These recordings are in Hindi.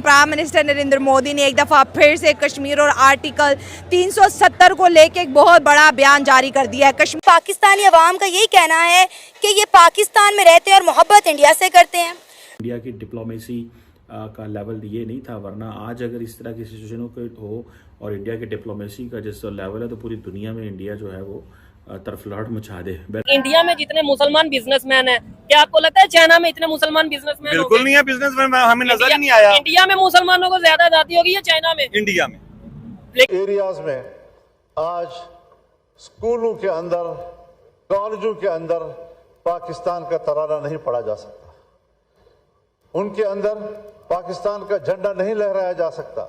प्राइम मिनिस्टर नरेंद्र मोदी ने एक दफ़ा फिर से कश्मीर और आर्टिकल 370 को लेकर एक बहुत बड़ा बयान जारी कर दिया है। कश्मीर पाकिस्तानी अवाम का यही कहना है कि ये पाकिस्तान में रहते हैं और मोहब्बत इंडिया से करते हैं। इंडिया की डिप्लोमेसी का लेवल ये नहीं था, वरना आज अगर इस तरह की सिचुएशन हो और इंडिया की डिप्लोमेसी का जिस लेवल है तो पूरी दुनिया में इंडिया जो है वो तरफलाहट मचा दे। इंडिया में जितने मुसलमान बिजनेसमैन हैं, क्या आपको लगता है चाइना में इतने मुसलमान बिजनेसमैन? बिल्कुल नहीं है बिजनेसमैन, हमें नजर ही नहीं आया। इंडिया में मुसलमानों को ज्यादा आजादी होगी या चाइना में? इंडिया में एरियाज में आज स्कूलों के अंदर, कॉलेजों के अंदर पाकिस्तान का तराना नहीं पढ़ा जा सकता, उनके अंदर पाकिस्तान का झंडा नहीं लहराया जा सकता।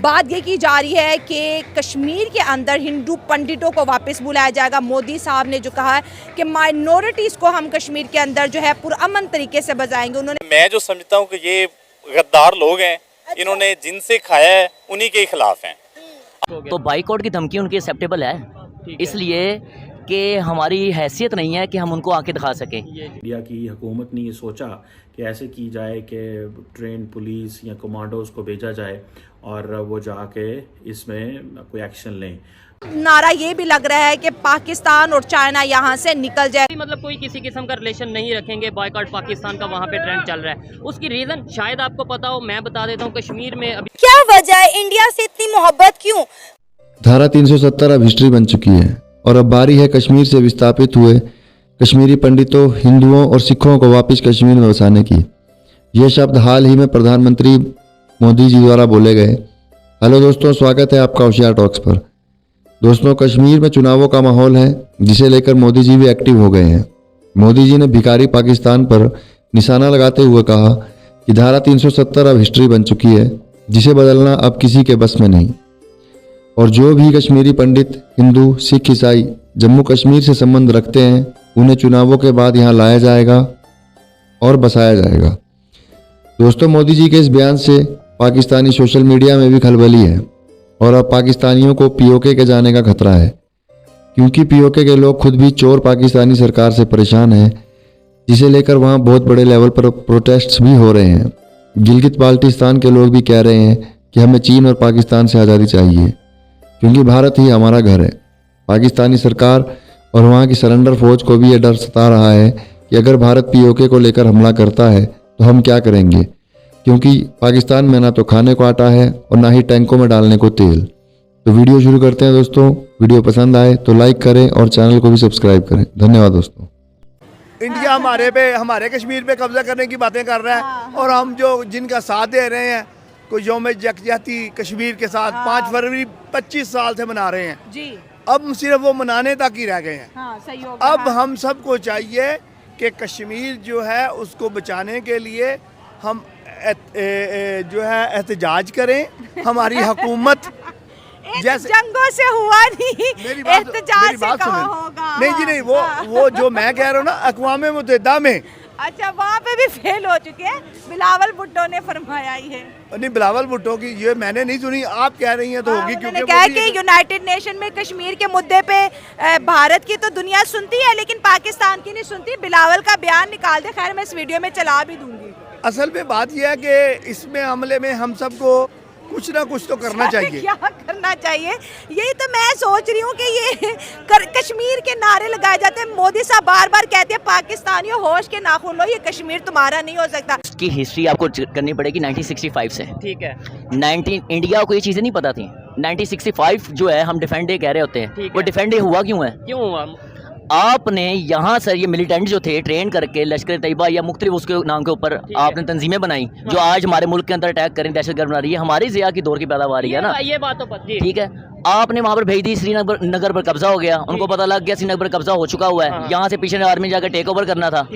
बात ये की जा रही है कि कश्मीर के अंदर हिंदू पंडितों को वापस बुलाया जाएगा। मोदी साहब ने जो कहा है कि माइनॉरिटीज़ को हम कश्मीर के अंदर जो है पुरअमन तरीके से बजाएंगे। उन्होंने, मैं जो समझता हूँ कि ये गद्दार लोग हैं, इन्होंने जिनसे खाया है उन्हीं के खिलाफ हैं। तो बाइकआउट की धमकी उनकी एक्सेप्टेबल है, इसलिए कि हमारी हैसियत नहीं है कि हम उनको आंखें दिखा सकें। इंडिया की हुकूमत ने ये सोचा कि ऐसे की जाए कि ट्रेन पुलिस या कमांडोज को भेजा जाए और वो जाके इसमें कोई एक्शन लें। नारा ये भी लग रहा है कि पाकिस्तान और चाइना यहाँ से निकल जाए। मतलब कोई किसी किस्म का रिलेशन नहीं रखेंगे, बॉयकॉट पाकिस्तान का वहाँ पे ट्रेंड चल रहा है। उसकी रीजन शायद आपको पता हो, मैं बता देता हूँ। कश्मीर में अभी क्या वजह है, इंडिया से इतनी मोहब्बत क्यों? धारा 370 अब हिस्ट्री बन चुकी है और अब बारी है कश्मीर से विस्थापित हुए कश्मीरी पंडितों, हिंदुओं और सिखों को वापस कश्मीर में बसाने की। ये शब्द हाल ही में प्रधानमंत्री मोदी जी द्वारा बोले गए। हेलो दोस्तों, स्वागत है आपका होशियार टॉक्स पर। दोस्तों, कश्मीर में चुनावों का माहौल है जिसे लेकर मोदी जी भी एक्टिव हो गए हैं। मोदी जी ने भिखारी पाकिस्तान पर निशाना लगाते हुए कहा कि धारा 370 अब हिस्ट्री बन चुकी है, जिसे बदलना अब किसी के बस में नहीं। और जो भी कश्मीरी पंडित, हिंदू, सिख, ईसाई जम्मू कश्मीर से संबंध रखते हैं, उन्हें चुनावों के बाद यहाँ लाया जाएगा और बसाया जाएगा। दोस्तों, मोदी जी के इस बयान से पाकिस्तानी सोशल मीडिया में भी खलबली है और अब पाकिस्तानियों को पीओके के जाने का खतरा है, क्योंकि पीओके के लोग खुद भी चोर पाकिस्तानी सरकार से परेशान हैं, जिसे लेकर वहाँ बहुत बड़े लेवल पर प्रोटेस्ट्स भी हो रहे हैं। गिलगित बाल्टिस्तान के लोग भी कह रहे हैं कि हमें चीन और पाकिस्तान से आज़ादी चाहिए, क्योंकि भारत ही हमारा घर है। पाकिस्तानी सरकार और वहाँ की सरेंडर फौज को भी ये डर सता रहा है कि अगर भारत पीओके को लेकर हमला करता है तो हम क्या करेंगे, क्योंकि पाकिस्तान में ना तो खाने को आटा है और ना ही टैंकों में डालने को तेल। तो वीडियो शुरू करते हैं दोस्तों। वीडियो पसंद आए तो लाइक करें और चैनल को भी सब्सक्राइब करें। धन्यवाद दोस्तों। इंडिया हमारे कश्मीर पे कब्जा करने की बातें कर रहा है और हम जो जिनका साथ दे रहे हैं, कोई यौम यकजहती कश्मीर के साथ 5 फरवरी 25 साल से मना रहे हैं जी। अब सिर्फ वो मनाने तक ही रह गए हैं। सही हो अब हम सबको चाहिए कि कश्मीर जो है उसको बचाने के लिए हम जो है एहतजाज करें। हमारी हुकूमत जैसे जंगों से हुआ नहीं, एहतजाज से कहा होगा। नहीं जी, नहीं, वो जो मैं कह रहा हूँ ना, अक़वाम मुत्तहिदा में, अच्छा, वहाँ पे भी फेल हो चुके हैं। बिलावल भुट्टो ने फरमाया ही है। नहीं, बिलावल भुट्टो की ये मैंने नहीं सुनी, आप कह रही हैं तो होगी। क्योंकि कहा कि यूनाइटेड नेशन में कश्मीर के मुद्दे पे भारत की तो दुनिया सुनती है, लेकिन पाकिस्तान की नहीं सुनती। बिलावल का बयान निकाल दे। खैर, मैं इस वीडियो में चला भी दूंगी। असल में बात यह है कि इसमें हमले में हम सबको कुछ ना कुछ तो करना चाहिए। क्या करना चाहिए, यही तो मैं सोच रही हूँ कि ये कश्मीर के नारे लगाए जाते हैं। मोदी साहब बार बार कहते हैं पाकिस्तानियों होश के नाखून लो, ये कश्मीर तुम्हारा नहीं हो सकता। इसकी हिस्ट्री आपको करनी पड़ेगी 1965 से। ठीक है, 19 इंडिया को ये चीज़ें नहीं पता थी। 1965 जो है हम डिफेंड डे कह रहे होते हैं, वो डिफेंड डे हुआ क्यों है? क्यों हुआ? आपने यहाँ सर ये मिलिटेंट जो थे ट्रेन करके लश्कर तैयबा या मुख्तलिफ उसके नाम के ऊपर आपने तंजीमें बनाई जो आज हमारे मुल्क के अंदर अटैक करें, दहशतगर्द बना रही है। हमारी ज़िया की दौर की पैदावार है ना, ये बात तो पता है। ठीक है, आपने वहाँ पर भेज दी, श्रीनगर पर कब्जा हो गया, उनको पता लग गया श्रीनगर पर कब्जा हो चुका हुआ है। यहाँ से पीछे आर्मी जाकर टेक ओवर करना था,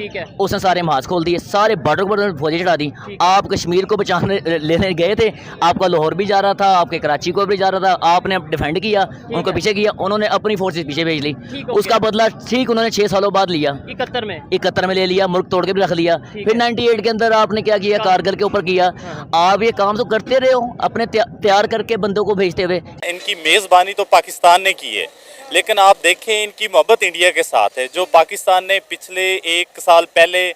उसने सारे महाज खोल दिए, सारे बॉर्डर पर फौजें चढ़ा दी। आप कश्मीर को बचाने लेने गए थे, आपका लाहौर भी जा रहा था, आपके कराची को भी जा रहा था, आपने डिफेंड किया, उनको पीछे किया, उन्होंने अपनी फोर्सेज पीछे भेज ली। उसका बदला ठीक उन्होंने 6 सालों बाद लिया, 71 में ले लिया, मुल्क तोड़ के भी रख लिया। फिर 98 के अंदर आपने क्या किया, कारगिल के ऊपर किया। आप ये काम तो करते रहे हो, अपने तैयार करके बंदों को भेजते हुए। इनकी मेज़बानी तो पाकिस्तान ने की है, लेकिन आप देखें इनकी मोहब्बत इंडिया के साथ है। जो पाकिस्तान ने पिछले 1 साल पहले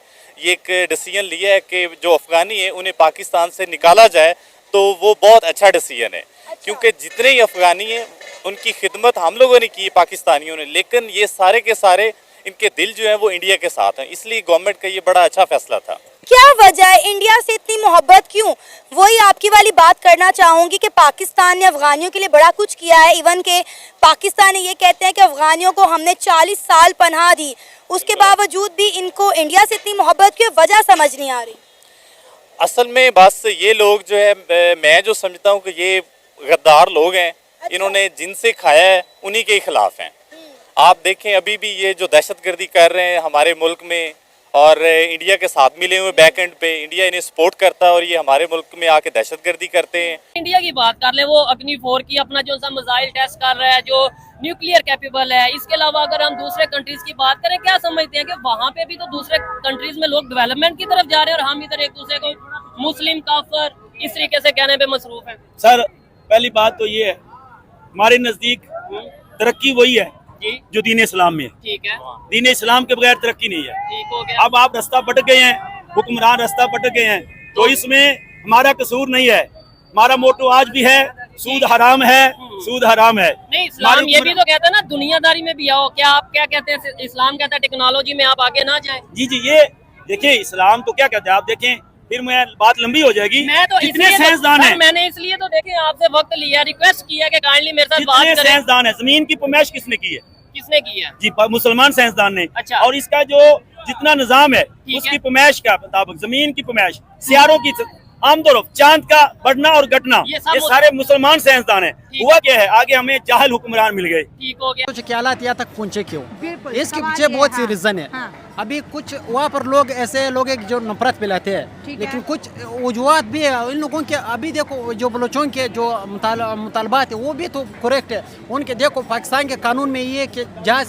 ये एक डिसीजन लिया है कि जो अफगानी है उन्हें पाकिस्तान से निकाला जाए, तो वो बहुत अच्छा डिसीजन है। क्योंकि जितने ही अफगानी हैं उनकी खिदमत हम लोगों ने की पाकिस्तानियों ने, लेकिन ये सारे के सारे इनके दिल जो है वो इंडिया के साथ हैं, इसलिए गवर्नमेंट का ये बड़ा अच्छा फैसला था। क्या वजह है, इंडिया से इतनी मोहब्बत क्यों? वही आपकी वाली बात करना चाहूँगी कि पाकिस्तान ने अफगानियों के लिए बड़ा कुछ किया है। इवन के पाकिस्तान ये कहते हैं कि अफगानियों को हमने 40 साल पनाह दी, उसके बावजूद भी इनको इंडिया से इतनी मोहब्बत की वजह समझ नहीं आ रही। असल में बस ये लोग जो है, मैं जो समझता हूँ कि ये गद्दार लोग हैं, इन्होंने जिनसे खाया है उन्हीं के खिलाफ हैं। आप देखें अभी भी ये जो दहशतगर्दी कर रहे हैं हमारे मुल्क में, और इंडिया के साथ मिले हुए बैक एंड पे, इंडिया इन्हें सपोर्ट करता है और ये हमारे मुल्क में आके दहशतगर्दी करते हैं। इंडिया की बात कर ले, वो अग्नि 4 की अपना जो सा मिसाइल टेस्ट कर रहा है, जो न्यूक्लियर कैपेबल है। इसके अलावा अगर हम दूसरे कंट्रीज की बात करें, क्या समझते हैं कि वहाँ पे भी तो दूसरे कंट्रीज में लोग डेवलपमेंट की तरफ जा रहे हैं और हम इधर एक दूसरे को मुस्लिम काफर इस तरीके से कहने पे मसरूफ है। सर पहली बात तो ये है, हमारे नजदीक तरक्की वही है जो दीन इस्लाम में है। ठीक है, दीन इस्लाम के बगैर तरक्की नहीं है। ठीक हो गया। अब आप रास्ता भटक गए हैं, हुक्मरान रास्ता भटक गए हैं, तो इसमें हमारा कसूर नहीं है। हमारा मोटो आज भी है, सूद हराम है, सूद हराम है। नहीं, इस्लाम ये भी तो कहता है ना दुनियादारी में भी आओ। क्या आप क्या कहते हैं? इस्लाम कहता है टेक्नोलॉजी में आप आगे ना जाएं। जी जी, ये देखिए इस्लाम तो क्या कहते हैं, आप देखें फिर मैं बात लंबी हो जाएगी। मैं तो कितने साइंसदान हैं, मैंने इसलिए तो देखे आपसे वक्त लिया, रिक्वेस्ट किया कि काइंडली मेरे साथ बात करें। साइंसदान है, जमीन की पैमाइश किसने की है? किसने की है? जी मुसलमान साइंसदान ने। अच्छा। और इसका जो जितना निजाम है उसकी पैमाइश के मुताबिक, जमीन की पैमाइश, सियारों की आमतौर चांद का बढ़ना और घटना, ये सारे मुसलमान साइंसदान है। हुआ क्या है, आगे हमें जाहिल हुक्मरान मिल गए। ठीक हो गया। कुछ ख्यालात यहाँ तक पहुँचे क्यों, इसके पीछे बहुत सी रीजन है। अभी कुछ वहाँ पर लोग ऐसे लोग हैं जो नफरत फैलाते हैं, लेकिन कुछ वजूहत भी है इन लोगों के। अभी देखो जो बलोचों के जो मुतालबात है वो भी तो करेक्ट है उनके। देखो पाकिस्तान के कानून में ये कि जहाँ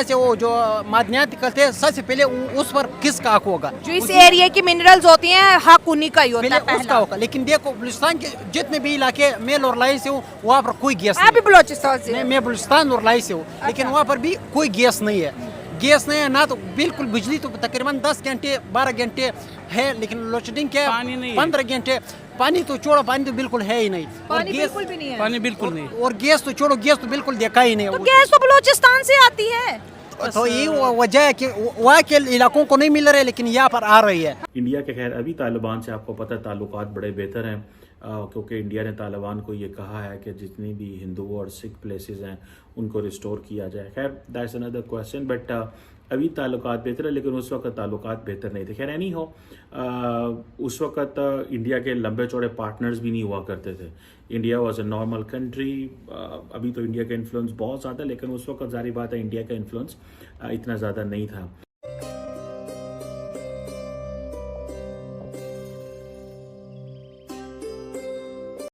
से वो जो मादनियात निकलते हैं सबसे पहले उस पर किसका हक होगा? जो इस एरिया की मिनरल्स होती हैं हक उन्हीं का ही होता है, उसका होगा। लेकिन देखो बलूचिस्तान के जितने भी इलाके मेल और लाई से हूँ वहाँ पर कोई गैस नहीं। बलूचिस्तान से? मैं बलूचिस्तान और लाई से हूँ, लेकिन वहाँ पर भी कोई गैस नहीं है। गैस नहीं है ना, तो बिल्कुल बिजली तो तकरीबन 10 घंटे 12 घंटे है, लेकिन लोडशेडिंग क्या है 15 घंटे। पानी तो छोड़ो, पानी तो बिल्कुल है ही नहीं, पानी बिल्कुल भी नहीं है। पानी बिल्कुल नहीं, और गैस तो छोड़ो, गैस तो बिल्कुल देखा ही नहीं। तो गैस तो बलूचिस्तान से आती है, तो यही वजह है कि वहाँ के इलाकों को नहीं मिल रहे, लेकिन यहाँ पर आ रही है। इंडिया के खैर अभी तालिबान से आपको पता है ताल्लुकात बड़े बेहतर हैं, क्योंकि इंडिया ने तालिबान को ये कहा है कि जितनी भी हिंदू और सिख प्लेसेस हैं उनको रिस्टोर किया जाए। खैर दैट्स अनदर क्वेश्चन, बट अभी ताल्लुकात बेहतर है, लेकिन उस वक्त ताल्लुकात बेहतर नहीं थे। खैर नहीं हो, उस वक्त इंडिया के लंबे चौड़े पार्टनर्स भी नहीं हुआ करते थे। India was a normal country. अभी तो इंडिया का इन्फ्लुएंस बहुत ज़्यादा, लेकिन उस वक्त जारी बात है इंडिया का इन्फ्लुएंस इतना ज़्यादा नहीं था।